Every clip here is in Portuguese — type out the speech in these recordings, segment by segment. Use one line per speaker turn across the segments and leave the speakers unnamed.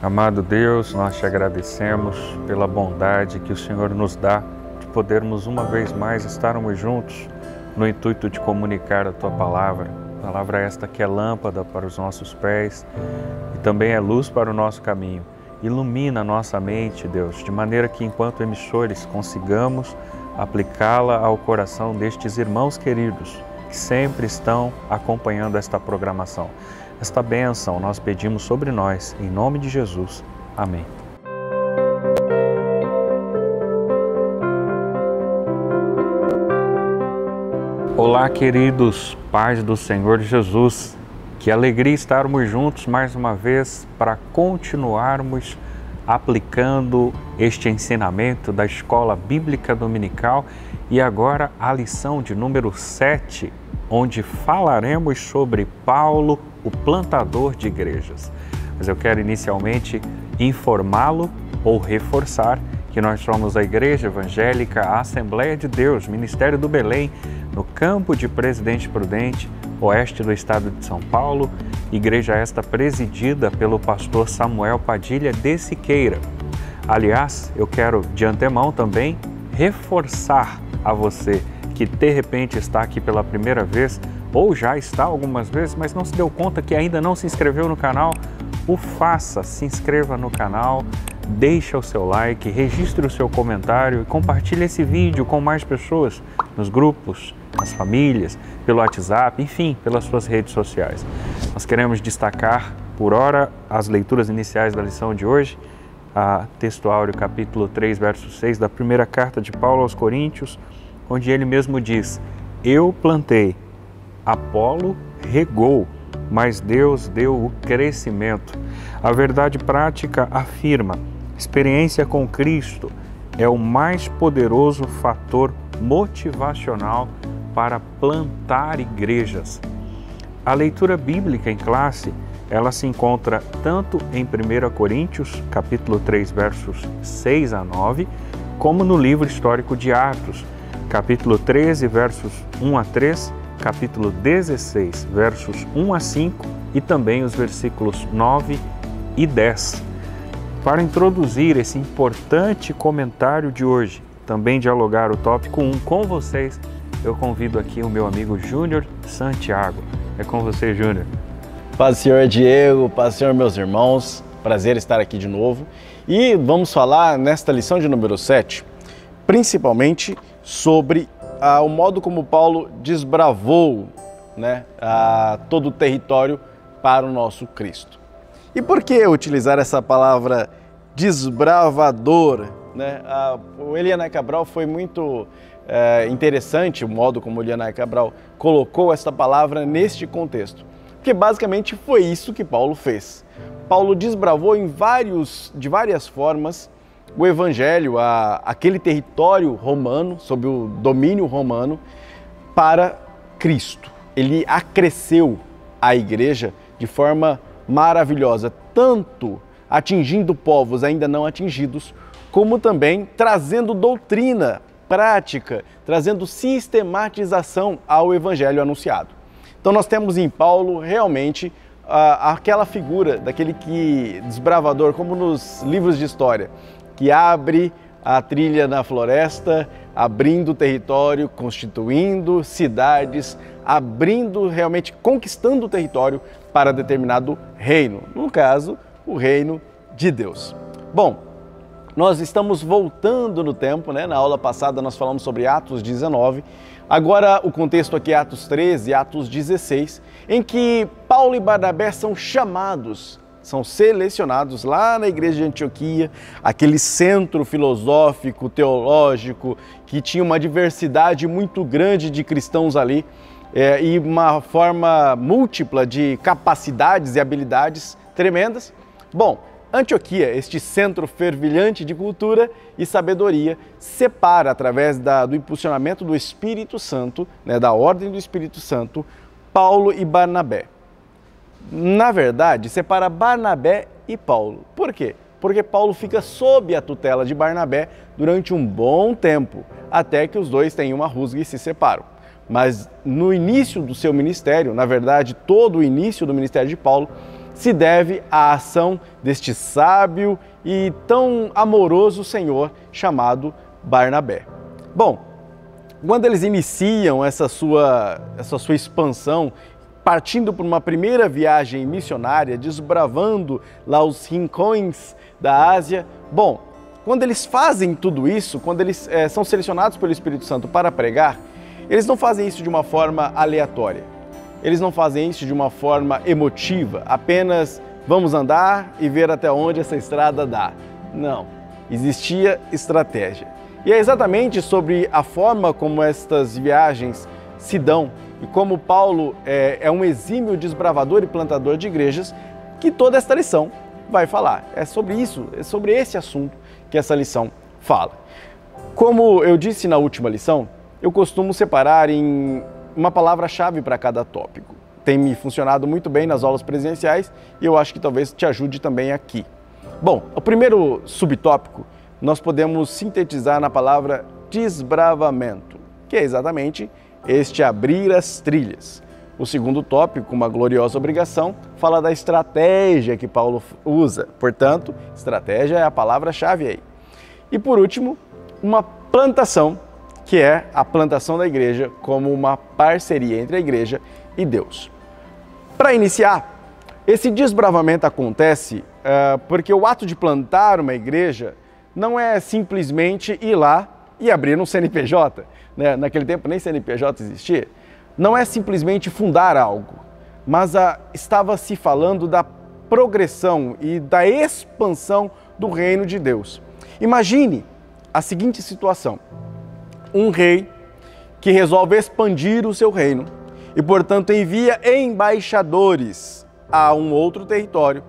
Amado Deus, nós te agradecemos pela bondade que o Senhor nos dá de podermos uma vez mais estarmos juntos no intuito de comunicar a Tua palavra. Palavra esta que é lâmpada para os nossos pés e também é luz para o nosso caminho. Ilumina a nossa mente, Deus, de maneira que enquanto emissores consigamos aplicá-la ao coração destes irmãos queridos que sempre estão acompanhando esta programação. Esta bênção nós pedimos sobre nós, em nome de Jesus. Amém. Olá, queridos, paz do Senhor Jesus. Que alegria estarmos juntos mais uma vez para continuarmos aplicando este ensinamento da Escola Bíblica Dominical e agora a lição de número 7, onde falaremos sobre Paulo, o plantador de igrejas. Mas eu quero inicialmente informá-lo ou reforçar que nós somos a Igreja Evangélica Assembleia de Deus, Ministério do Belém, no campo de Presidente Prudente, oeste do estado de São Paulo, igreja esta presidida pelo pastor Samuel Padilha de Siqueira. Aliás, eu quero de antemão também reforçar a você que de repente está aqui pela primeira vez ou já está algumas vezes, mas não se deu conta que ainda não se inscreveu no canal, o faça, se inscreva no canal, deixa o seu like, registre o seu comentário e compartilhe esse vídeo com mais pessoas nos grupos, nas famílias, pelo WhatsApp, enfim, pelas suas redes sociais. Nós queremos destacar, por ora, as leituras iniciais da lição de hoje, a texto áureo capítulo 3, verso 6 da primeira carta de Paulo aos Coríntios, onde ele mesmo diz: eu plantei, Apolo regou, mas Deus deu o crescimento. A verdade prática afirma: experiência com Cristo é o mais poderoso fator motivacional para plantar igrejas. A leitura bíblica em classe, ela se encontra tanto em 1 Coríntios, capítulo 3, versos 6 a 9, como no livro histórico de Atos, capítulo 13, versos 1 a 3, capítulo 16, versos 1 a 5 e também os versículos 9 e 10. Para introduzir esse importante comentário de hoje, também dialogar o tópico 1 com vocês, eu convido aqui o meu amigo Júnior Santiago. É com você, Júnior.
Paz do Senhor, Diego, paz do Senhor, meus irmãos. Prazer estar aqui de novo. E vamos falar nesta lição de número 7, principalmente sobre o modo como Paulo desbravou todo o território para o nosso Cristo. E por que utilizar essa palavra desbravador? O Elianai Cabral foi muito interessante o modo como o Elianai Cabral colocou essa palavra neste contexto, porque basicamente foi isso que Paulo fez. Paulo desbravou de várias formas o Evangelho, aquele território romano, sob o domínio romano, para Cristo. Ele acresceu a igreja de forma maravilhosa, tanto atingindo povos ainda não atingidos, como também trazendo doutrina prática, trazendo sistematização ao Evangelho anunciado. Então nós temos em Paulo realmente aquela figura daquele que desbravador, como nos livros de história, que abre a trilha na floresta, abrindo território, constituindo cidades, realmente conquistando o território para determinado reino, no caso, o reino de Deus. Bom, nós estamos voltando no tempo, Na aula passada nós falamos sobre Atos 19, agora o contexto aqui é Atos 13 e Atos 16, em que Paulo e Barnabé são chamados, são selecionados lá na igreja de Antioquia, aquele centro filosófico, teológico, que tinha uma diversidade muito grande de cristãos ali e uma forma múltipla de capacidades e habilidades tremendas. Bom, Antioquia, este centro fervilhante de cultura e sabedoria, separa através do impulsionamento do Espírito Santo, da ordem do Espírito Santo, Paulo e Barnabé. Na verdade, separa Barnabé e Paulo. Por quê? Porque Paulo fica sob a tutela de Barnabé durante um bom tempo, até que os dois têm uma rusga e se separam. Mas no início do seu ministério, na verdade, todo o início do ministério de Paulo, se deve à ação deste sábio e tão amoroso senhor chamado Barnabé. Bom, quando eles iniciam essa sua expansão, partindo por uma primeira viagem missionária, desbravando lá os rincões da Ásia, bom, quando eles fazem tudo isso, quando eles são selecionados pelo Espírito Santo para pregar, eles não fazem isso de uma forma aleatória. Eles não fazem isso de uma forma emotiva, apenas vamos andar e ver até onde essa estrada dá. Não, existia estratégia. E é exatamente sobre a forma como estas viagens se dão e como Paulo é um exímio desbravador e plantador de igrejas que toda esta lição vai falar. É sobre isso, é sobre esse assunto que essa lição fala. Como eu disse na última lição, eu costumo separar em uma palavra-chave para cada tópico. Tem me funcionado muito bem nas aulas presenciais e eu acho que talvez te ajude também aqui. Bom, o primeiro subtópico nós podemos sintetizar na palavra desbravamento, que é exatamente este abrir as trilhas. O segundo tópico, uma gloriosa obrigação, fala da estratégia que Paulo usa. Portanto, estratégia é a palavra-chave aí. E por último, uma plantação, que é a plantação da igreja como uma parceria entre a igreja e Deus. Para iniciar, esse desbravamento acontece porque o ato de plantar uma igreja não é simplesmente ir lá e abrir um CNPJ, né? Naquele tempo nem CNPJ existia. Não é simplesmente fundar algo, mas estava se falando da progressão e da expansão do reino de Deus. Imagine a seguinte situação: um rei que resolve expandir o seu reino e, portanto, envia embaixadores a um outro território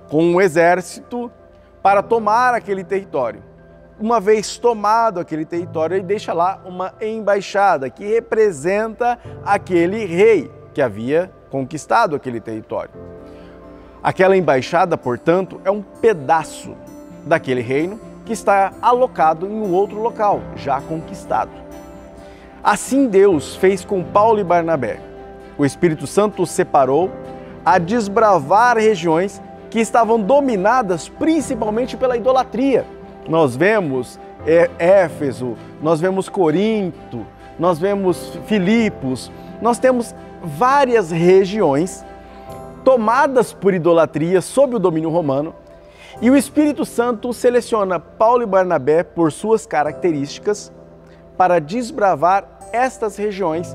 com um exército para tomar aquele território. Uma vez tomado aquele território, ele deixa lá uma embaixada que representa aquele rei que havia conquistado aquele território. Aquela embaixada, portanto, é um pedaço daquele reino que está alocado em um outro local, já conquistado. Assim Deus fez com Paulo e Barnabé. O Espírito Santo os separou a desbravar regiões que estavam dominadas principalmente pela idolatria. Nós vemos Éfeso, nós vemos Corinto, nós vemos Filipos, nós temos várias regiões tomadas por idolatria sob o domínio romano, e o Espírito Santo seleciona Paulo e Barnabé por suas características para desbravar estas regiões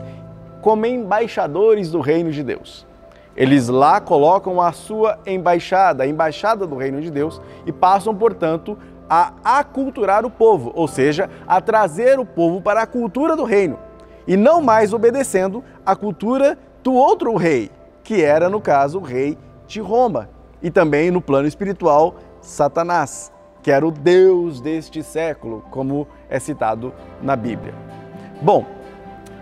como embaixadores do reino de Deus. Eles lá colocam a sua embaixada, a embaixada do reino de Deus, e passam, portanto, a aculturar o povo, ou seja, a trazer o povo para a cultura do reino, e não mais obedecendo à cultura do outro rei, que era, no caso, o rei de Roma, e também, no plano espiritual, Satanás, que era o Deus deste século, como é citado na Bíblia. Bom,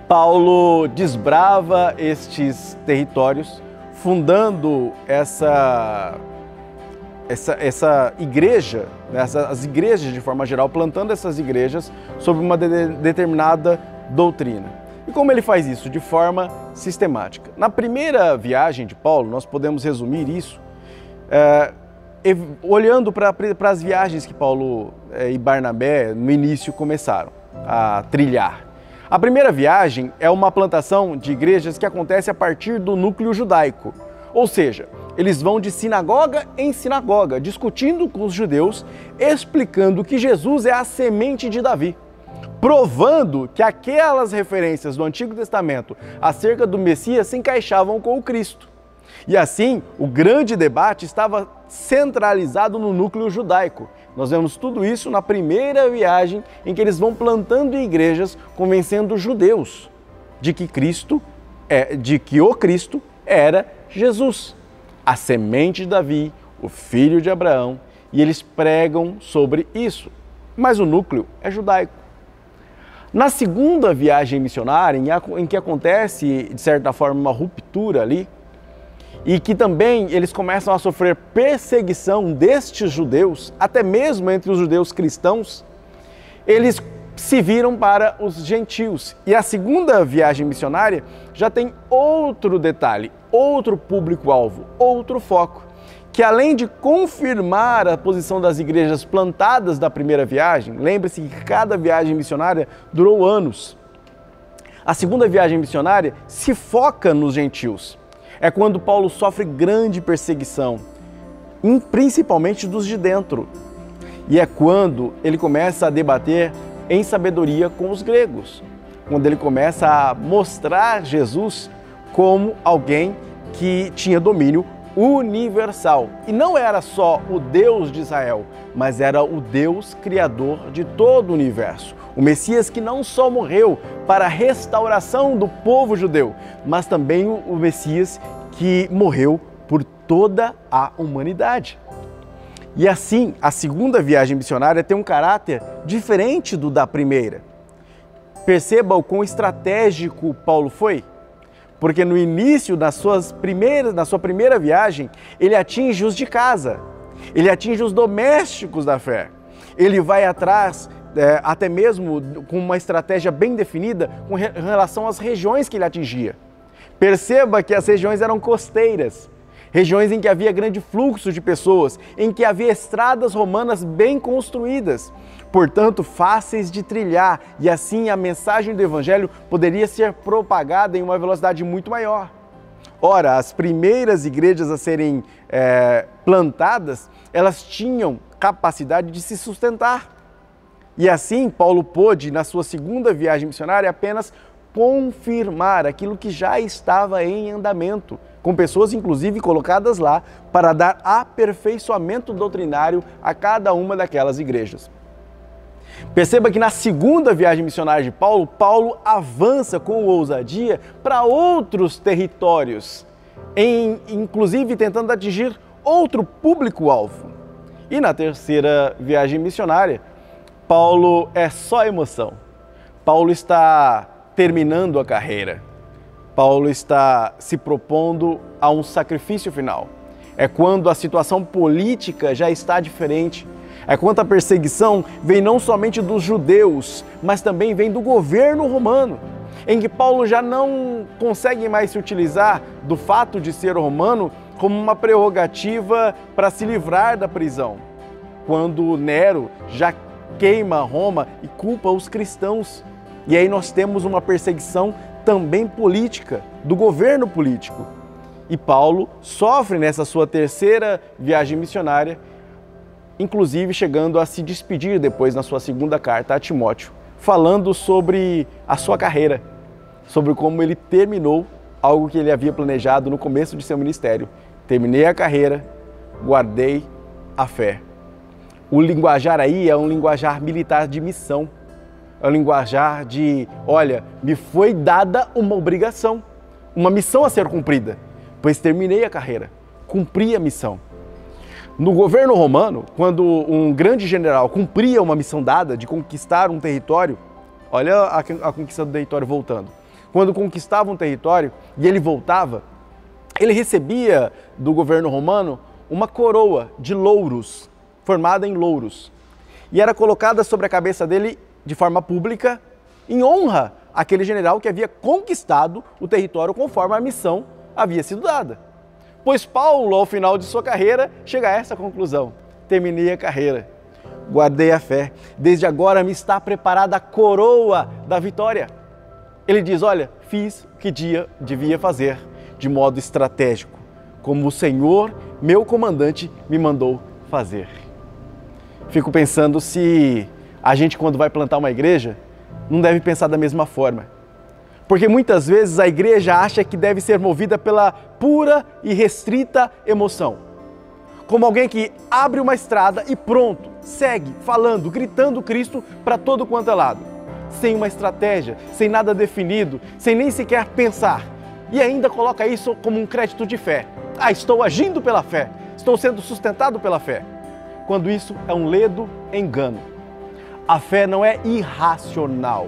Paulo desbrava estes territórios, fundando essa igreja, as igrejas de forma geral, plantando essas igrejas sob uma determinada doutrina. E como ele faz isso? De forma sistemática. Na primeira viagem de Paulo, nós podemos resumir isso olhando para as viagens que Paulo e Barnabé no início começaram a trilhar. A primeira viagem é uma plantação de igrejas que acontece a partir do núcleo judaico, ou seja, eles vão de sinagoga em sinagoga, discutindo com os judeus, explicando que Jesus é a semente de Davi, provando que aquelas referências do Antigo Testamento acerca do Messias se encaixavam com o Cristo. E assim, o grande debate estava centralizado no núcleo judaico. Nós vemos tudo isso na primeira viagem em que eles vão plantando igrejas, convencendo os judeus de que o Cristo era Jesus, a semente de Davi, o filho de Abraão, e eles pregam sobre isso. Mas o núcleo é judaico. Na segunda viagem missionária, em que acontece, de certa forma, uma ruptura ali, e que também eles começam a sofrer perseguição destes judeus, até mesmo entre os judeus cristãos, eles se viram para os gentios. E a segunda viagem missionária já tem outro detalhe, outro público-alvo, outro foco. que além de confirmar a posição das igrejas plantadas da primeira viagem, lembre-se que cada viagem missionária durou anos. A segunda viagem missionária se foca nos gentios. É quando Paulo sofre grande perseguição, principalmente dos de dentro. E é quando ele começa a debater em sabedoria com os gregos, quando ele começa a mostrar Jesus como alguém que tinha domínio universal. E não era só o Deus de Israel, mas era o Deus criador de todo o universo. O Messias que não só morreu para a restauração do povo judeu, mas também o Messias que morreu por toda a humanidade. E assim, a segunda viagem missionária tem um caráter diferente do da primeira. Perceba o quão estratégico Paulo foi, porque no início na sua primeira viagem, ele atinge os de casa, ele atinge os domésticos da fé. Ele vai atrás, até mesmo com uma estratégia bem definida, com relação às regiões que ele atingia. Perceba que as regiões eram costeiras, regiões em que havia grande fluxo de pessoas, em que havia estradas romanas bem construídas, portanto fáceis de trilhar, e assim a mensagem do Evangelho poderia ser propagada em uma velocidade muito maior. Ora, as primeiras igrejas a serem plantadas, elas tinham capacidade de se sustentar. E assim Paulo pôde, na sua segunda viagem missionária, apenas confirmar aquilo que já estava em andamento, com pessoas inclusive colocadas lá para dar aperfeiçoamento doutrinário a cada uma daquelas igrejas. Perceba que na segunda viagem missionária de Paulo, Paulo avança com ousadia para outros territórios, inclusive tentando atingir outro público-alvo. E na terceira viagem missionária, Paulo é só emoção. Paulo está terminando a carreira. Paulo está se propondo a um sacrifício final. É quando a situação política já está diferente. É quando a perseguição vem não somente dos judeus, mas também vem do governo romano, em que Paulo já não consegue mais se utilizar do fato de ser romano como uma prerrogativa para se livrar da prisão. Quando Nero já queima Roma e culpa os cristãos. E aí nós temos uma perseguição também política, do governo político. E Paulo sofre nessa sua terceira viagem missionária, inclusive chegando a se despedir depois na sua segunda carta a Timóteo, falando sobre a sua carreira, sobre como ele terminou algo que ele havia planejado no começo de seu ministério. Terminei a carreira, guardei a fé. O linguajar aí é um linguajar militar de missão. É um linguajar de, olha, me foi dada uma obrigação, uma missão a ser cumprida, pois terminei a carreira, cumpri a missão. No governo romano, quando um grande general cumpria uma missão dada de conquistar um território, olha a conquista do território voltando. Quando conquistava um território e ele voltava, ele recebia do governo romano uma coroa de louros, formada em louros, e era colocada sobre a cabeça dele de forma pública, em honra àquele general que havia conquistado o território conforme a missão havia sido dada. Pois Paulo, ao final de sua carreira, chega a essa conclusão: terminei a carreira, guardei a fé, desde agora me está preparada a coroa da vitória. Ele diz, olha, fiz o que devia fazer, de modo estratégico, como o Senhor, meu comandante, me mandou fazer. Fico pensando se a gente, quando vai plantar uma igreja, não deve pensar da mesma forma. Porque muitas vezes a igreja acha que deve ser movida pela pura e restrita emoção. Como alguém que abre uma estrada e pronto, segue, falando, gritando Cristo para todo quanto é lado. Sem uma estratégia, sem nada definido, sem nem sequer pensar. E ainda coloca isso como um crédito de fé. Ah, estou agindo pela fé, estou sendo sustentado pela fé. Quando isso é um ledo engano. A fé não é irracional.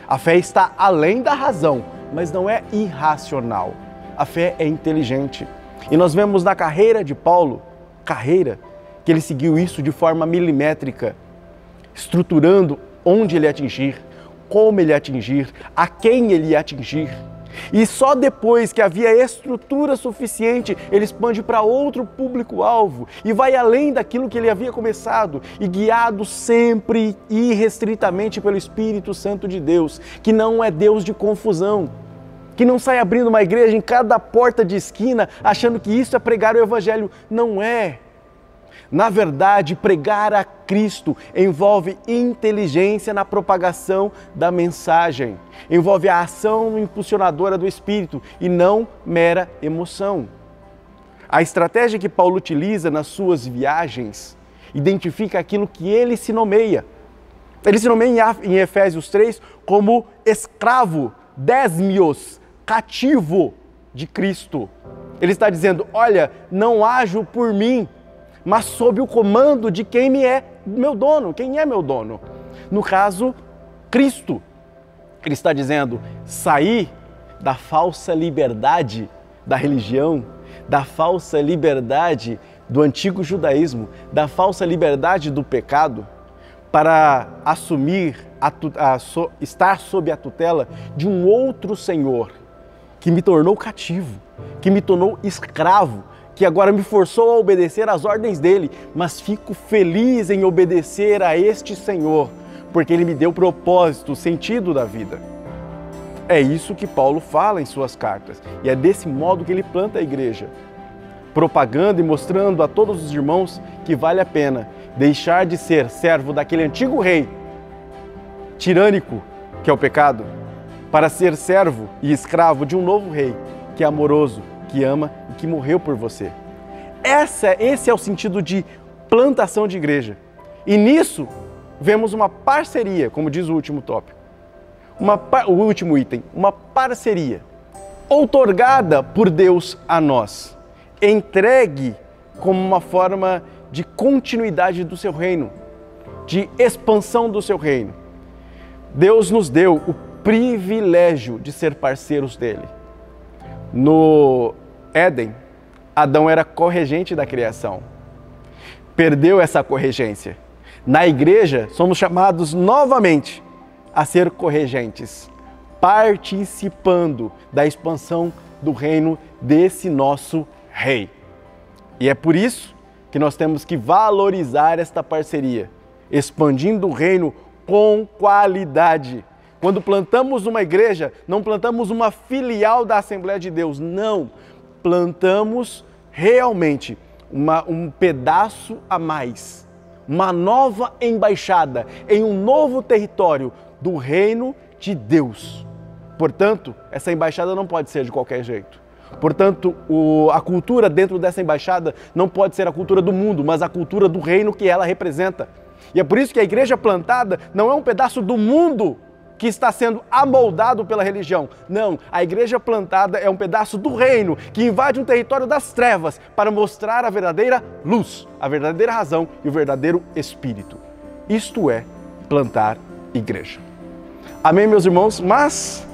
A fé está além da razão, mas não é irracional. A fé é inteligente. E nós vemos na carreira de Paulo, que ele seguiu isso de forma milimétrica, estruturando onde ele ia atingir, como ele ia atingir, a quem ele ia atingir. E só depois que havia estrutura suficiente, ele expande para outro público-alvo e vai além daquilo que ele havia começado, e guiado sempre e irrestritamente pelo Espírito Santo de Deus, que não é Deus de confusão, que não sai abrindo uma igreja em cada porta de esquina achando que isso é pregar o Evangelho. Não é. Na verdade, pregar a Cristo envolve inteligência na propagação da mensagem, envolve a ação impulsionadora do Espírito e não mera emoção. A estratégia que Paulo utiliza nas suas viagens identifica aquilo que ele se nomeia. Ele se nomeia em Efésios 3 como escravo, desmios, cativo de Cristo. Ele está dizendo: olha, não ajo por mim, mas sob o comando de quem me é meu dono. Quem é meu dono? No caso, Cristo. Ele está dizendo: sair da falsa liberdade da religião, da falsa liberdade do antigo judaísmo, da falsa liberdade do pecado, para assumir, estar sob a tutela de um outro Senhor, que me tornou cativo, que me tornou escravo, que agora me forçou a obedecer às ordens dele, mas fico feliz em obedecer a este Senhor, porque ele me deu propósito, sentido da vida. É isso que Paulo fala em suas cartas, e é desse modo que ele planta a igreja, propagando e mostrando a todos os irmãos que vale a pena deixar de ser servo daquele antigo rei tirânico, que é o pecado, para ser servo e escravo de um novo rei, que é amoroso, que ama e que morreu por você. Esse é o sentido de plantação de igreja. E nisso vemos uma parceria, como diz o último tópico, o último item, uma parceria outorgada por Deus a nós, entregue como uma forma de continuidade do seu reino, de expansão do seu reino. Deus nos deu o privilégio de ser parceiros dele. No Éden, Adão era corregente da criação. Perdeu essa corregência. Na igreja, somos chamados novamente a ser corregentes, participando da expansão do reino desse nosso rei. E é por isso que nós temos que valorizar esta parceria, expandindo o reino com qualidade. Quando plantamos uma igreja, não plantamos uma filial da Assembleia de Deus, não. Plantamos realmente um pedaço a mais, uma nova embaixada em um novo território do reino de Deus. Portanto, essa embaixada não pode ser de qualquer jeito. Portanto, a cultura dentro dessa embaixada não pode ser a cultura do mundo, mas a cultura do reino que ela representa. E é por isso que a igreja plantada não é um pedaço do mundo que está sendo amoldado pela religião. Não, a igreja plantada é um pedaço do reino que invade um território das trevas para mostrar a verdadeira luz, a verdadeira razão e o verdadeiro espírito. Isto é plantar igreja. Amém, meus irmãos? Mas,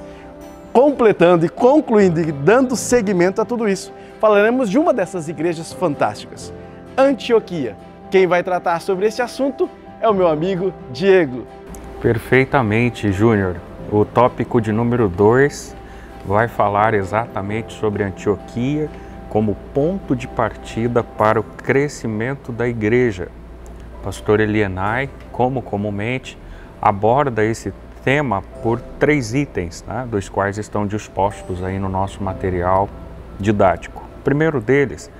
completando e concluindo e dando seguimento a tudo isso, falaremos de uma dessas igrejas fantásticas, Antioquia. Quem vai tratar sobre esse assunto é o meu amigo Diego.
Perfeitamente, Júnior. O tópico de número 2 vai falar exatamente sobre Antioquia como ponto de partida para o crescimento da igreja. Pastor Elienay, como comumente, aborda esse tema por 3 itens, né, dos quais estão dispostos aí no nosso material didático. O primeiro deles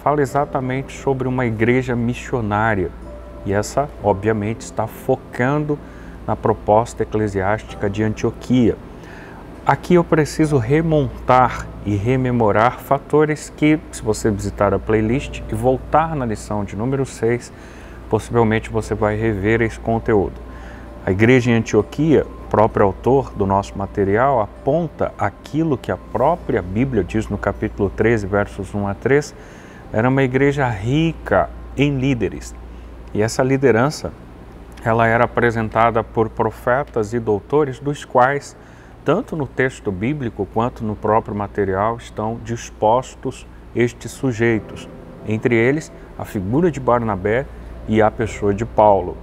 fala exatamente sobre uma igreja missionária, e essa, obviamente, está focando na proposta eclesiástica de Antioquia. Aqui eu preciso remontar e rememorar fatores que, se você visitar a playlist e voltar na lição de número 6, possivelmente você vai rever esse conteúdo. A igreja em Antioquia, o próprio autor do nosso material, aponta aquilo que a própria Bíblia diz no capítulo 13, versos 1 a 3, era uma igreja rica em líderes. E essa liderança, ela era apresentada por profetas e doutores, dos quais, tanto no texto bíblico quanto no próprio material, estão dispostos estes sujeitos, entre eles a figura de Barnabé e a pessoa de Paulo.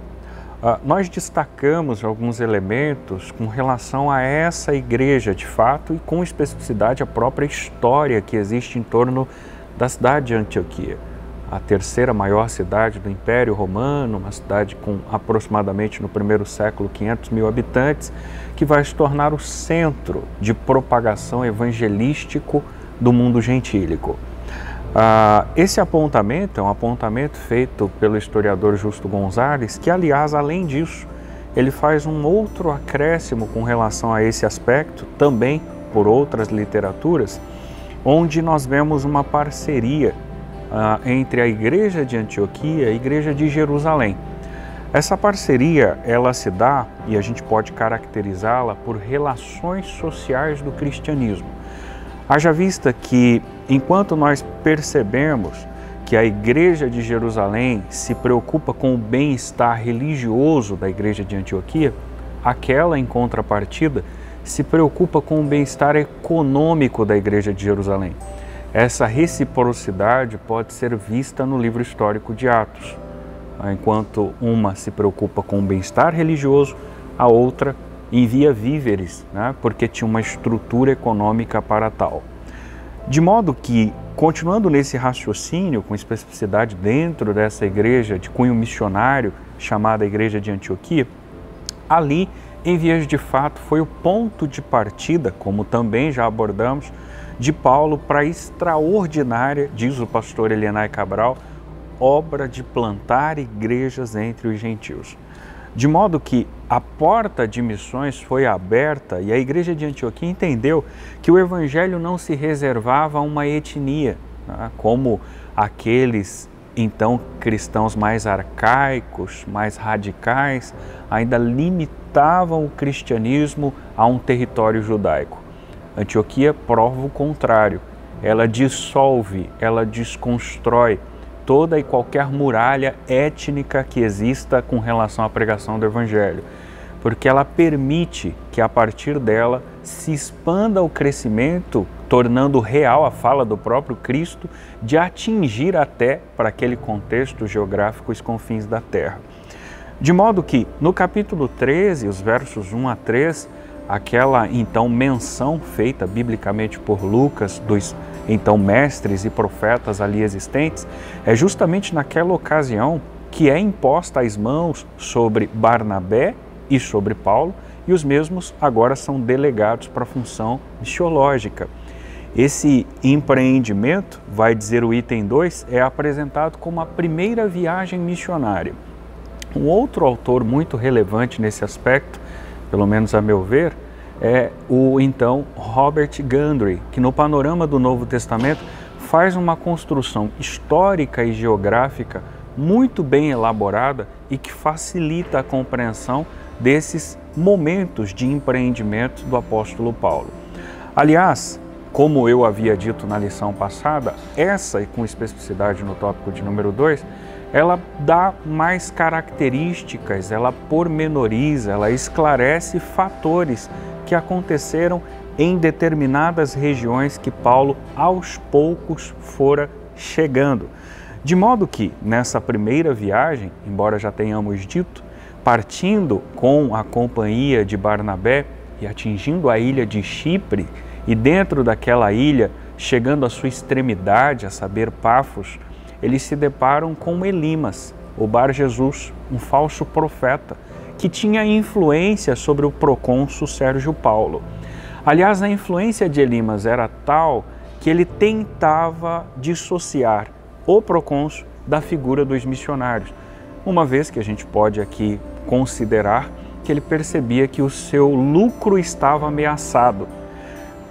Nós destacamos alguns elementos com relação a essa igreja de fato e com especificidade a própria história que existe em torno da cidade de Antioquia, a terceira maior cidade do Império Romano, uma cidade com aproximadamente no primeiro século 500 mil habitantes, que vai se tornar o centro de propagação evangelístico do mundo gentílico. Esse apontamento é um apontamento feito pelo historiador Justo Gonzalez, que, aliás, além disso, ele faz um outro acréscimo com relação a esse aspecto, também por outras literaturas, onde nós vemos uma parceria entre a Igreja de Antioquia e a Igreja de Jerusalém. Essa parceria, ela se dá, e a gente pode caracterizá-la por relações sociais do cristianismo. Haja vista que, enquanto nós percebemos que a Igreja de Jerusalém se preocupa com o bem-estar religioso da Igreja de Antioquia, aquela, em contrapartida, se preocupa com o bem-estar econômico da Igreja de Jerusalém. Essa reciprocidade pode ser vista no livro histórico de Atos. Enquanto uma se preocupa com o bem-estar religioso, a outra envia víveres, porque tinha uma estrutura econômica para tal. De modo que, continuando nesse raciocínio com especificidade dentro dessa igreja de cunho missionário, chamada Igreja de Antioquia, ali, em vias de fato, foi o ponto de partida, como também já abordamos, de Paulo para a extraordinária, diz o pastor Elienay Cabral, obra de plantar igrejas entre os gentios. De modo que a porta de missões foi aberta e a Igreja de Antioquia entendeu que o Evangelho não se reservava a uma etnia, como aqueles então cristãos mais arcaicos, mais radicais, ainda limitavam o cristianismo a um território judaico. Antioquia prova o contrário, ela dissolve, ela desconstrói toda e qualquer muralha étnica que exista com relação à pregação do Evangelho, porque ela permite que a partir dela se expanda o crescimento, tornando real a fala do próprio Cristo, de atingir até para aquele contexto geográfico os confins da terra. De modo que no capítulo 13, os versos 1 a 3, aquela então menção feita biblicamente por Lucas dos então mestres e profetas ali existentes, é justamente naquela ocasião que é imposta as mãos sobre Barnabé e sobre Paulo, e os mesmos agora são delegados para a função missiológica. Esse empreendimento, vai dizer o item 2, é apresentado como a primeira viagem missionária. Um outro autor muito relevante nesse aspecto, pelo menos a meu ver, é o então Robert Gundry, que no panorama do Novo Testamento faz uma construção histórica e geográfica muito bem elaborada e que facilita a compreensão desses momentos de empreendimento do apóstolo Paulo. Aliás, como eu havia dito na lição passada, essa, e com especificidade no tópico de número 2, ela dá mais características, ela pormenoriza, ela esclarece fatores que aconteceram em determinadas regiões que Paulo, aos poucos, fora chegando. De modo que, nessa primeira viagem, embora já tenhamos dito, partindo com a companhia de Barnabé e atingindo a ilha de Chipre, e dentro daquela ilha, chegando à sua extremidade, a saber, Pafos, eles se deparam com Elimas, o Bar Jesus, um falso profeta, que tinha influência sobre o procônsul Sérgio Paulo. Aliás, a influência de Elimas era tal que ele tentava dissociar o procônsul da figura dos missionários, uma vez que a gente pode aqui considerar que ele percebia que o seu lucro estava ameaçado.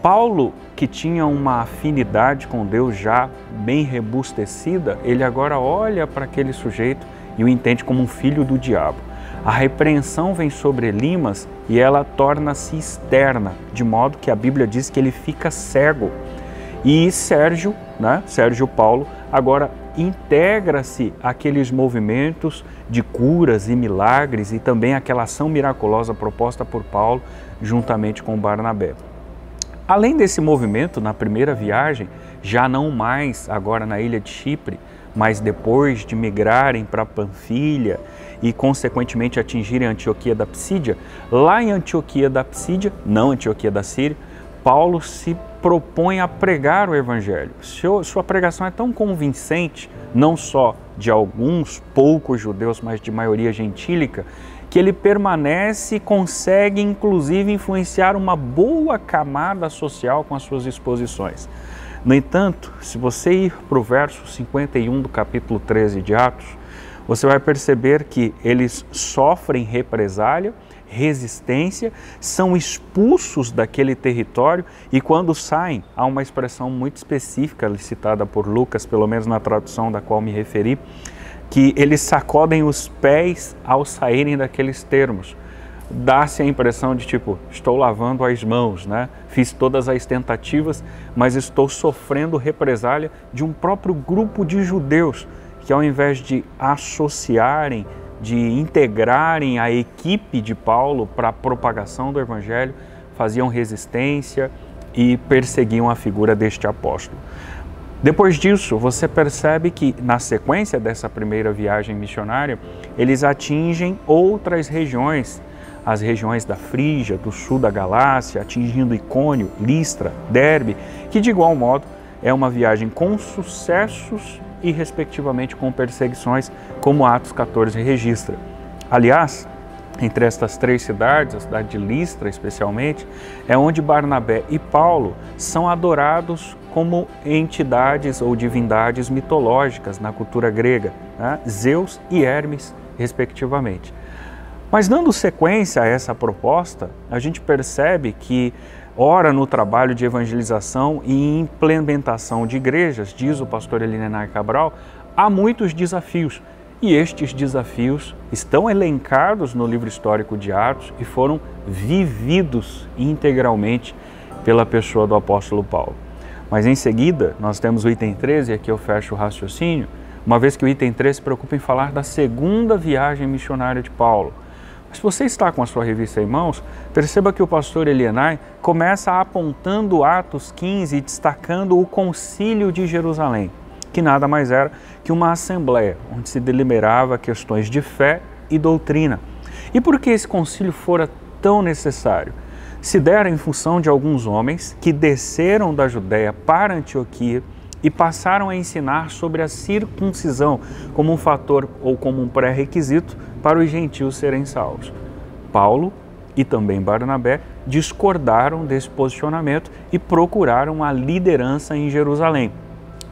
Paulo, que tinha uma afinidade com Deus já bem robustecida, ele agora olha para aquele sujeito e o entende como um filho do diabo. A repreensão vem sobre Elimas e ela torna-se externa, de modo que a Bíblia diz que ele fica cego. E Sérgio Paulo, agora integra-se àqueles movimentos de curas e milagres e também aquela ação miraculosa proposta por Paulo juntamente com Barnabé. Além desse movimento, na primeira viagem, já não mais agora na ilha de Chipre, mas depois de migrarem para Panfilha e consequentemente atingirem Antioquia da Psídia, lá em Antioquia da Psídia, não Antioquia da Síria, Paulo se propõe a pregar o Evangelho. Sua pregação é tão convincente, não só de alguns poucos judeus, mas de maioria gentílica, que ele permanece e consegue inclusive influenciar uma boa camada social com as suas exposições. No entanto, se você ir para o verso 51 do capítulo 13 de Atos, você vai perceber que eles sofrem represália, resistência, são expulsos daquele território e quando saem, há uma expressão muito específica citada por Lucas, pelo menos na tradução da qual me referi, que eles sacodem os pés ao saírem daqueles termos. Dá-se a impressão de tipo, estou lavando as mãos, né? Fiz todas as tentativas, mas estou sofrendo represália de um próprio grupo de judeus que ao invés de associarem, de integrarem a equipe de Paulo para a propagação do Evangelho, faziam resistência e perseguiam a figura deste apóstolo. Depois disso, você percebe que na sequência dessa primeira viagem missionária, eles atingem outras regiões, as regiões da Frígia, do sul da Galácia, atingindo Icônio, Listra, Derbe, que de igual modo é uma viagem com sucessos e respectivamente com perseguições, como Atos 14 registra. Aliás, entre estas três cidades, a cidade de Listra especialmente, é onde Barnabé e Paulo são adorados como entidades ou divindades mitológicas na cultura grega, né? Zeus e Hermes, respectivamente. Mas dando sequência a essa proposta, a gente percebe que, ora no trabalho de evangelização e implementação de igrejas, diz o pastor Elinenar Cabral, há muitos desafios. E estes desafios estão elencados no livro histórico de Atos e foram vividos integralmente pela pessoa do apóstolo Paulo. Mas em seguida, nós temos o item 13, e aqui eu fecho o raciocínio, uma vez que o item 13 se preocupa em falar da segunda viagem missionária de Paulo. Mas se você está com a sua revista em mãos, perceba que o pastor Elienay começa apontando Atos 15 e destacando o Concílio de Jerusalém, que nada mais era que uma assembleia, onde se deliberava questões de fé e doutrina. E por que esse concílio fora tão necessário? Se dera em função de alguns homens que desceram da Judéia para Antioquia e passaram a ensinar sobre a circuncisão como um fator ou como um pré-requisito para os gentios serem salvos. Paulo e também Barnabé discordaram desse posicionamento e procuraram a liderança em Jerusalém,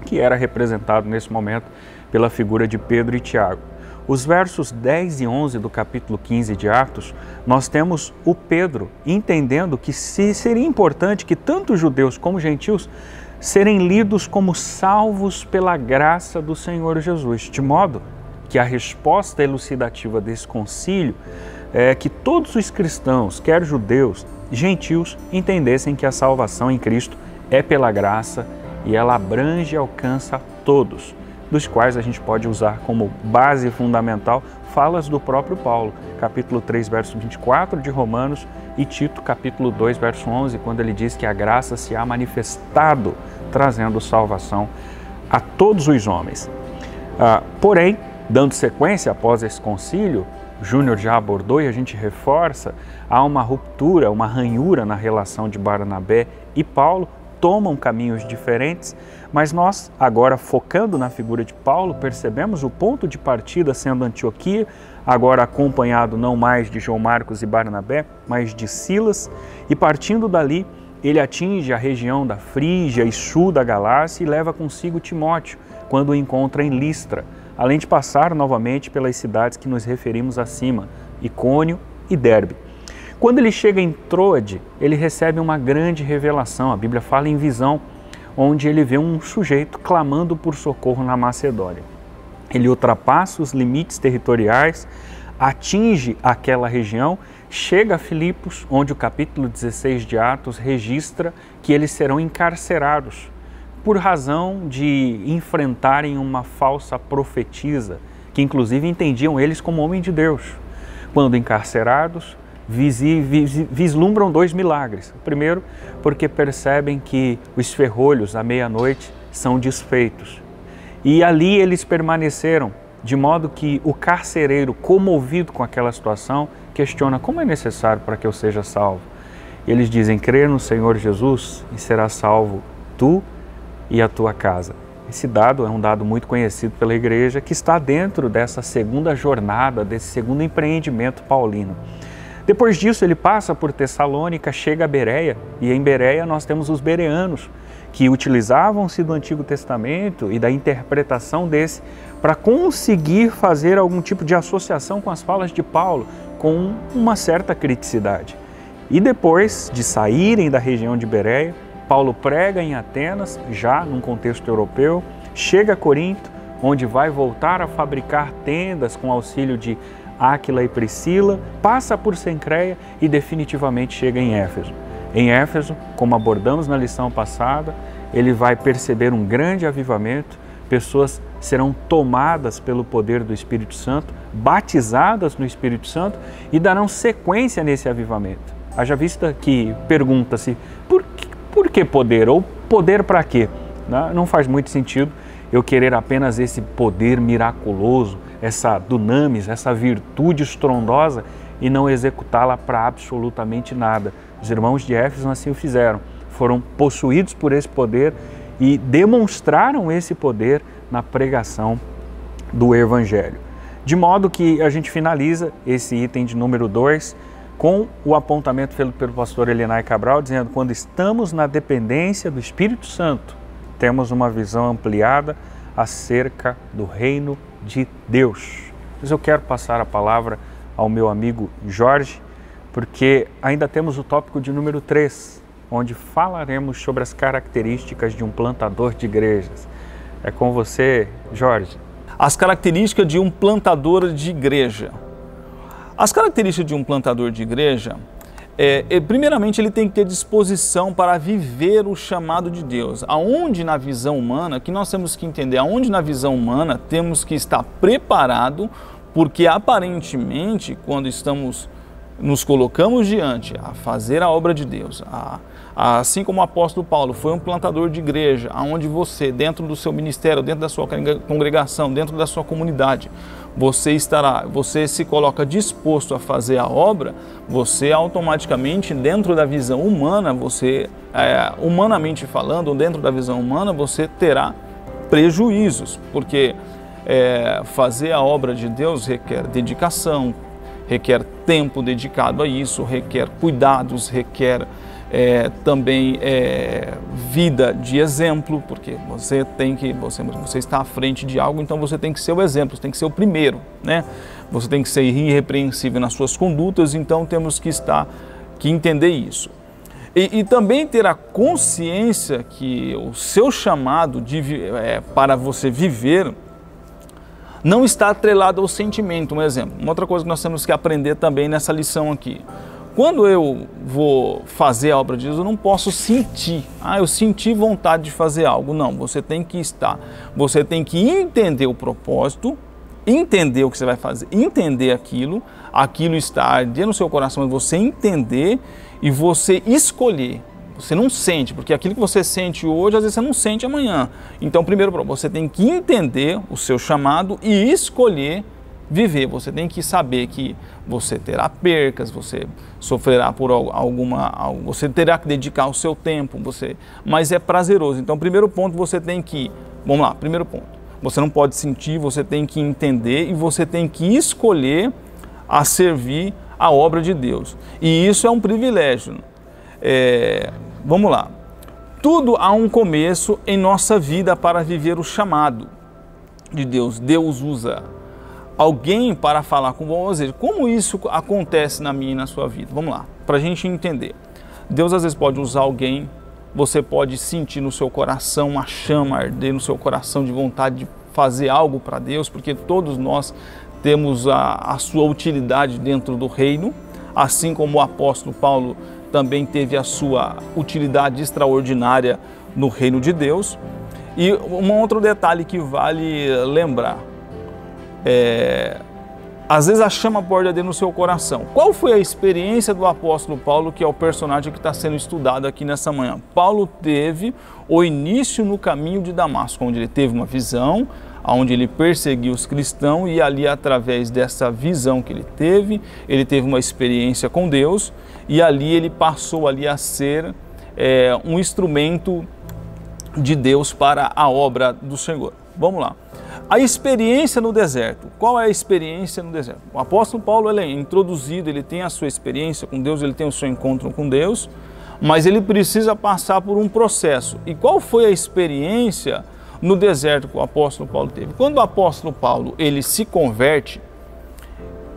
que era representado nesse momento pela figura de Pedro e Tiago. Os versos 10 e 11 do capítulo 15 de Atos, nós temos o Pedro entendendo que seria importante que tanto judeus como gentios serem lidos como salvos pela graça do Senhor Jesus, de modo que a resposta elucidativa desse concílio é que todos os cristãos, quer judeus, gentios, entendessem que a salvação em Cristo é pela graça e ela abrange e alcança todos, dos quais a gente pode usar como base fundamental falas do próprio Paulo, capítulo 3, verso 24 de Romanos e Tito, capítulo 2, verso 11, quando ele diz que a graça se há manifestado, trazendo salvação a todos os homens. Porém, dando sequência após esse concílio, Júnior já abordou e a gente reforça, há uma ruptura, uma ranhura na relação de Barnabé e Paulo, tomam caminhos diferentes, mas nós, agora focando na figura de Paulo, percebemos o ponto de partida sendo Antioquia, agora acompanhado não mais de João Marcos e Barnabé, mas de Silas, e partindo dali, ele atinge a região da Frígia e sul da Galácia e leva consigo Timóteo, quando o encontra em Listra, além de passar novamente pelas cidades que nos referimos acima, Icônio e Derbe. Quando ele chega em Troade, ele recebe uma grande revelação, a Bíblia fala em visão, onde ele vê um sujeito clamando por socorro na Macedônia. Ele ultrapassa os limites territoriais, atinge aquela região, chega a Filipos, onde o capítulo 16 de Atos registra que eles serão encarcerados, por razão de enfrentarem uma falsa profetisa, que inclusive entendiam eles como homem de Deus. Quando encarcerados, vislumbram dois milagres. O primeiro, porque percebem que os ferrolhos à meia-noite são desfeitos. E ali eles permaneceram de modo que o carcereiro, comovido com aquela situação, questiona: como é necessário para que eu seja salvo? Eles dizem: crer no Senhor Jesus e serás salvo tu e a tua casa. Esse dado é um dado muito conhecido pela igreja, que está dentro dessa segunda jornada, desse segundo empreendimento paulino. Depois disso ele passa por Tessalônica, chega a Bereia, e em Bereia nós temos os bereanos, que utilizavam-se do Antigo Testamento e da interpretação desse para conseguir fazer algum tipo de associação com as falas de Paulo, com uma certa criticidade. E depois de saírem da região de Bereia, Paulo prega em Atenas, já num contexto europeu, chega a Corinto, onde vai voltar a fabricar tendas com auxílio de Áquila e Priscila, passa por Cencreia e definitivamente chega em Éfeso. Em Éfeso, como abordamos na lição passada, ele vai perceber um grande avivamento, pessoas serão tomadas pelo poder do Espírito Santo, batizadas no Espírito Santo e darão sequência nesse avivamento. Haja vista que pergunta-se: por que poder? Ou poder para quê? Não faz muito sentido eu querer apenas esse poder miraculoso, essa dunamis, essa virtude estrondosa e não executá-la para absolutamente nada. Os irmãos de Éfeso assim o fizeram, foram possuídos por esse poder e demonstraram esse poder na pregação do Evangelho. De modo que a gente finaliza esse item de número 2 com o apontamento feito pelo pastor Elinay Cabral, dizendo: quando estamos na dependência do Espírito Santo, temos uma visão ampliada acerca do reino de Deus. Mas eu quero passar a palavra ao meu amigo Jorge, porque ainda temos o tópico de número 3, onde falaremos sobre as características de um plantador de igrejas. É com você, Jorge.
As características de um plantador de igreja. As características de um plantador de igreja, primeiramente ele tem que ter disposição para viver o chamado de Deus. Aonde na visão humana, que nós temos que entender, aonde na visão humana temos que estar preparado, porque aparentemente quando nos colocamos diante a fazer a obra de Deus, assim como o apóstolo Paulo foi um plantador de igreja, aonde você, dentro do seu ministério, dentro da sua congregação, dentro da sua comunidade, você se coloca disposto a fazer a obra, você automaticamente, dentro da visão humana, humanamente falando, dentro da visão humana, você terá prejuízos, porque fazer a obra de Deus requer dedicação, requer tempo dedicado a isso, requer cuidados, requer também vida de exemplo, porque você está à frente de algo, então você tem que ser o exemplo, você tem que ser o primeiro, né? Você tem que ser irrepreensível nas suas condutas, então temos que entender isso. E também ter a consciência que o seu chamado para você viver não está atrelado ao sentimento. Um exemplo, uma outra coisa que nós temos que aprender também nessa lição aqui. Quando eu vou fazer a obra de Deus, eu não posso sentir. Eu senti vontade de fazer algo. Não, você tem que entender o propósito, entender o que você vai fazer, entender aquilo está ardendo no seu coração, mas você entender e você escolher. Você não sente, porque aquilo que você sente hoje, às vezes você não sente amanhã. Então, primeiro, você tem que entender o seu chamado e escolher viver. Você tem que saber que você terá percas, você sofrerá por você terá que dedicar o seu tempo, mas é prazeroso. Então, primeiro ponto, você tem que, vamos lá, primeiro ponto, você não pode sentir, você tem que entender e você tem que escolher a servir a obra de Deus. E isso é um privilégio. Vamos lá. Tudo há um começo em nossa vida para viver o chamado de Deus. Deus usa alguém para falar com você. Como isso acontece na minha e na sua vida? Vamos lá, para a gente entender. Deus às vezes pode usar alguém, você pode sentir no seu coração uma chama arder no seu coração de vontade de fazer algo para Deus, porque todos nós temos a sua utilidade dentro do reino, assim como o apóstolo Paulo também teve a sua utilidade extraordinária no reino de Deus. E um outro detalhe que vale lembrar, às vezes a chama pode arder no seu coração. Qual foi a experiência do apóstolo Paulo, que é o personagem que está sendo estudado aqui nessa manhã? Paulo teve o início no caminho de Damasco, onde ele teve uma visão, onde ele perseguiu os cristãos e ali, através dessa visão que ele teve uma experiência com Deus e ali ele passou ali a ser um instrumento de Deus para a obra do Senhor. Vamos lá. A experiência no deserto. Qual é a experiência no deserto? O apóstolo Paulo, ele é introduzido, ele tem a sua experiência com Deus, ele tem o seu encontro com Deus, mas ele precisa passar por um processo. E qual foi a experiência no deserto que o apóstolo Paulo teve? Quando o apóstolo Paulo, ele se converte,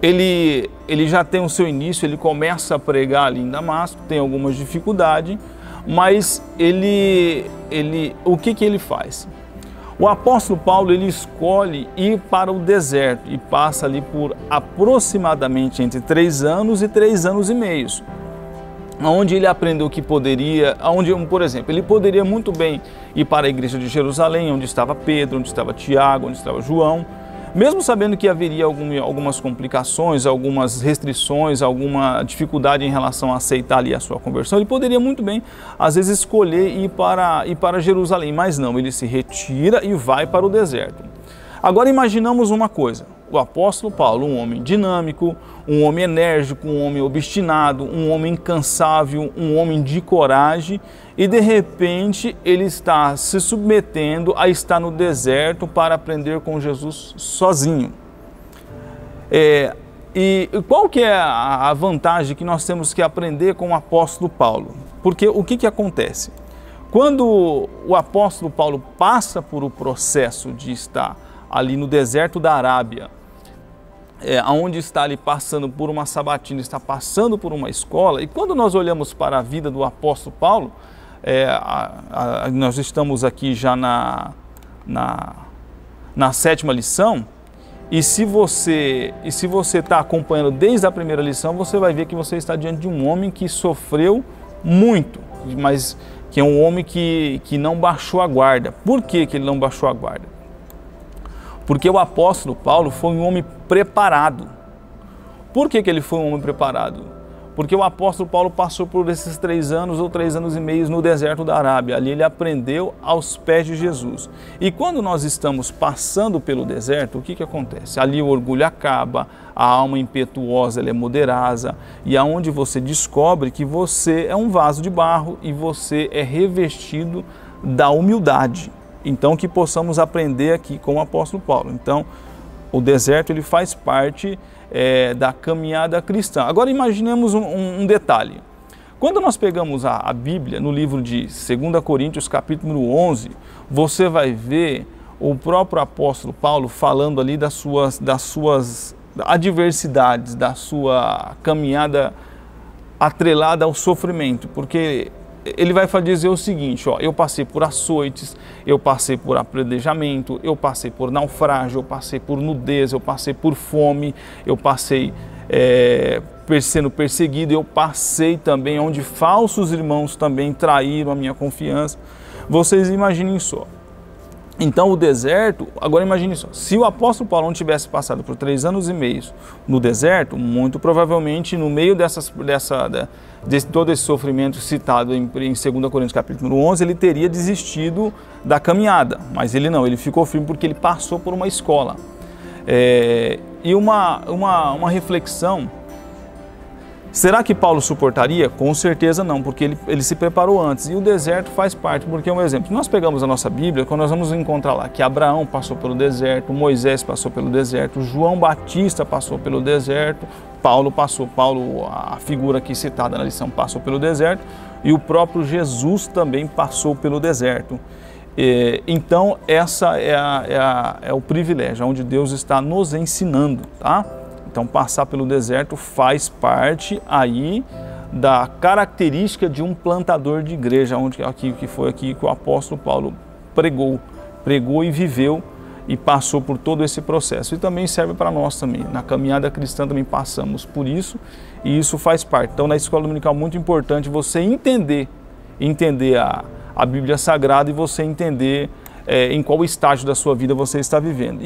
ele já tem o seu início, ele começa a pregar ali em Damasco, tem algumas dificuldades, mas o que ele faz? O apóstolo Paulo, ele escolhe ir para o deserto e passa ali por aproximadamente entre 3 anos e 3 anos e meio, onde ele aprendeu que poderia, por exemplo, ele poderia muito bem ir para a igreja de Jerusalém, onde estava Pedro, onde estava Tiago, onde estava João, mesmo sabendo que haveria algumas complicações, algumas restrições, alguma dificuldade em relação a aceitar ali a sua conversão, ele poderia muito bem, às vezes, escolher ir para Jerusalém, mas não, ele se retira e vai para o deserto. Agora imaginamos uma coisa, o apóstolo Paulo, um homem dinâmico, um homem enérgico, um homem obstinado, um homem incansável, um homem de coragem, e de repente ele está se submetendo a estar no deserto para aprender com Jesus sozinho. E qual que é a vantagem que nós temos que aprender com o apóstolo Paulo? Porque o que acontece? Quando o apóstolo Paulo passa por o processo de estar ali no deserto da Arábia, onde está ali passando por uma sabatina, está passando por uma escola, e quando nós olhamos para a vida do apóstolo Paulo, nós estamos aqui já na 7ª lição, e se você está acompanhando desde a primeira lição, você vai ver que você está diante de um homem que sofreu muito, mas que é um homem que não baixou a guarda. Por que ele não baixou a guarda? Porque o apóstolo Paulo foi um homem preparado. Por que ele foi um homem preparado? Porque o apóstolo Paulo passou por esses 3 anos ou 3 anos e meio no deserto da Arábia. Ali ele aprendeu aos pés de Jesus. E quando nós estamos passando pelo deserto, o que acontece? Ali o orgulho acaba, a alma impetuosa ela é moderada, e aonde você descobre que você é um vaso de barro e você é revestido da humildade. Então que possamos aprender aqui com o apóstolo Paulo. Então o deserto ele faz parte da caminhada cristã. Agora imaginemos um detalhe. Quando nós pegamos a Bíblia no livro de 2 Coríntios capítulo 11, você vai ver o próprio apóstolo Paulo falando ali das suas adversidades, da sua caminhada atrelada ao sofrimento, porque ele vai dizer o seguinte, eu passei por açoites, eu passei por apredejamento, eu passei por naufrágio, eu passei por nudez, eu passei por fome, eu passei sendo perseguido, eu passei também onde falsos irmãos também traíram a minha confiança. Vocês imaginem só. Então o deserto, agora imagine só, se o apóstolo Paulo não tivesse passado por 3 anos e meio no deserto, muito provavelmente no meio de todo esse sofrimento citado em 2 Coríntios capítulo 11, ele teria desistido da caminhada, mas ele não, ele ficou firme porque ele passou por uma escola. E uma reflexão, será que Paulo suportaria? Com certeza não, porque ele se preparou antes. E o deserto faz parte, porque é um exemplo. Nós pegamos a nossa Bíblia, quando nós vamos encontrar lá que Abraão passou pelo deserto, Moisés passou pelo deserto, João Batista passou pelo deserto, Paulo, a figura aqui citada na lição, passou pelo deserto, e o próprio Jesus também passou pelo deserto. Então, essa é o privilégio, onde Deus está nos ensinando, tá? Então, passar pelo deserto faz parte aí da característica de um plantador de igreja, que foi aqui que o apóstolo Paulo pregou e viveu e passou por todo esse processo. E também serve para nós também. Na caminhada cristã também passamos por isso e isso faz parte. Então, na escola dominical é muito importante você entender a Bíblia Sagrada e você entender em qual estágio da sua vida você está vivendo.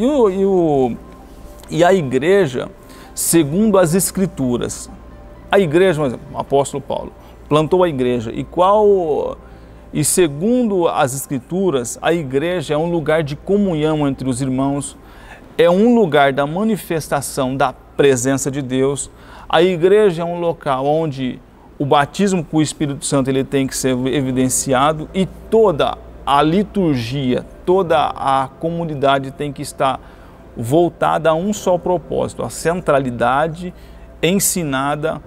E a igreja, segundo as Escrituras, a igreja, por exemplo, o apóstolo Paulo plantou a igreja, e E segundo as Escrituras, a igreja é um lugar de comunhão entre os irmãos, é um lugar da manifestação da presença de Deus. A igreja é um local onde o batismo com o Espírito Santo ele tem que ser evidenciado e toda a liturgia, toda a comunidade tem que estar voltada a um só propósito, a centralidade ensinada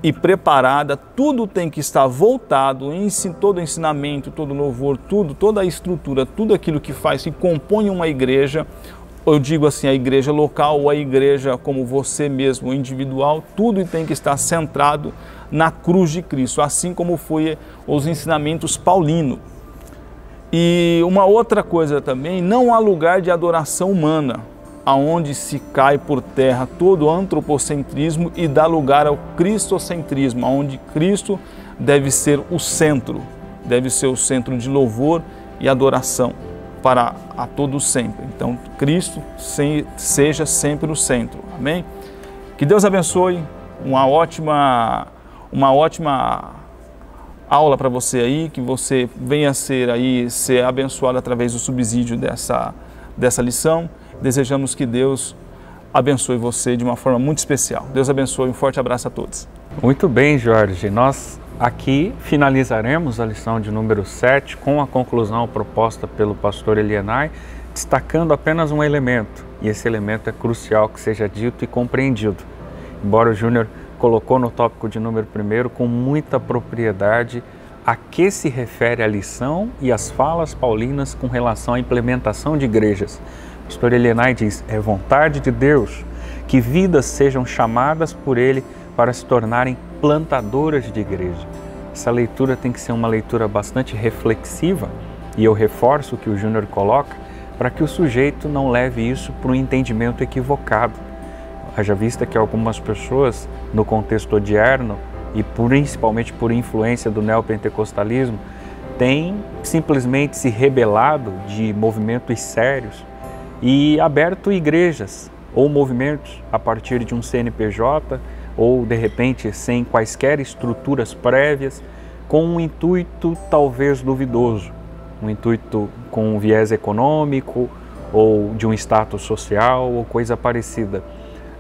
e preparada, tudo tem que estar voltado, todo o ensinamento, todo o louvor, toda a estrutura, tudo aquilo que faz, que compõe uma igreja, eu digo assim, a igreja local ou a igreja como você mesmo, individual, tudo tem que estar centrado na cruz de Cristo, assim como foi os ensinamentos paulinos. E uma outra coisa também, não há lugar de adoração humana, aonde se cai por terra todo o antropocentrismo e dá lugar ao cristocentrismo, onde Cristo deve ser o centro de louvor e adoração para a todos sempre. Então, Cristo seja sempre o centro. Amém? Que Deus abençoe, uma ótima aula para você aí, que você venha ser abençoado através do subsídio dessa lição. Desejamos que Deus abençoe você de uma forma muito especial. Deus abençoe, um forte abraço a todos.
Muito bem, Jorge. Nós aqui finalizaremos a lição de número 7 com a conclusão proposta pelo pastor Elienay, destacando apenas um elemento, e esse elemento é crucial que seja dito e compreendido. Embora o Júnior colocou no tópico de número 1 com muita propriedade a que se refere a lição e as falas paulinas com relação à implementação de igrejas. O pastor Elienay diz, é vontade de Deus que vidas sejam chamadas por Ele para se tornarem plantadoras de igreja. Essa leitura tem que ser uma leitura bastante reflexiva e eu reforço o que o Júnior coloca para que o sujeito não leve isso para um entendimento equivocado. Haja vista que algumas pessoas, no contexto odierno e principalmente por influência do neopentecostalismo, têm simplesmente se rebelado de movimentos sérios e aberto igrejas ou movimentos a partir de um CNPJ ou de repente sem quaisquer estruturas prévias, com um intuito talvez duvidoso, um intuito com um viés econômico ou de um status social ou coisa parecida.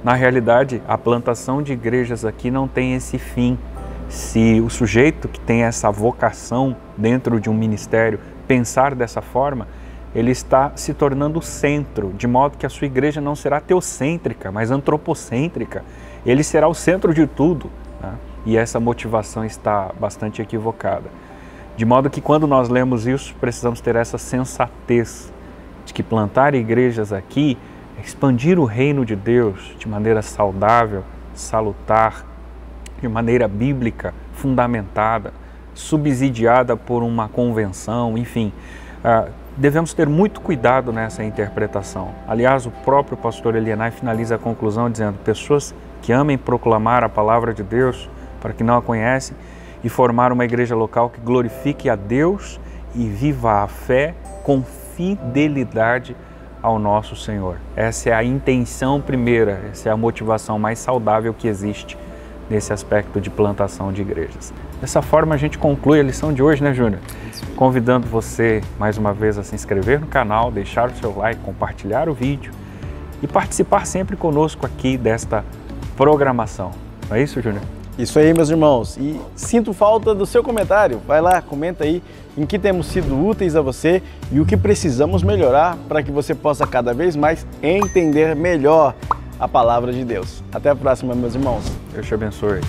Na realidade, a plantação de igrejas aqui não tem esse fim. Se o sujeito que tem essa vocação dentro de um ministério pensar dessa forma, ele está se tornando centro, de modo que a sua igreja não será teocêntrica, mas antropocêntrica. Ele será o centro de tudo, né? E essa motivação está bastante equivocada. De modo que quando nós lemos isso, precisamos ter essa sensatez de que plantar igrejas aqui é expandir o reino de Deus de maneira saudável, salutar, de maneira bíblica, fundamentada, subsidiada por uma convenção, enfim. Devemos ter muito cuidado nessa interpretação. Aliás, o próprio pastor Elienay finaliza a conclusão dizendo: pessoas que amem proclamar a palavra de Deus para que não a conhecem e formar uma igreja local que glorifique a Deus e viva a fé com fidelidade ao nosso Senhor. Essa é a intenção primeira, essa é a motivação mais saudável que existe nesse aspecto de plantação de igrejas. Dessa forma a gente conclui a lição de hoje, né, Júnior? Convidando você mais uma vez a se inscrever no canal, deixar o seu like, compartilhar o vídeo e participar sempre conosco aqui desta programação. Não é isso, Júnior?
Isso aí, meus irmãos. E sinto falta do seu comentário. Vai lá, comenta aí em que temos sido úteis a você e o que precisamos melhorar para que você possa cada vez mais entender melhor a palavra de Deus. Até a próxima, meus irmãos.
Deus te abençoe.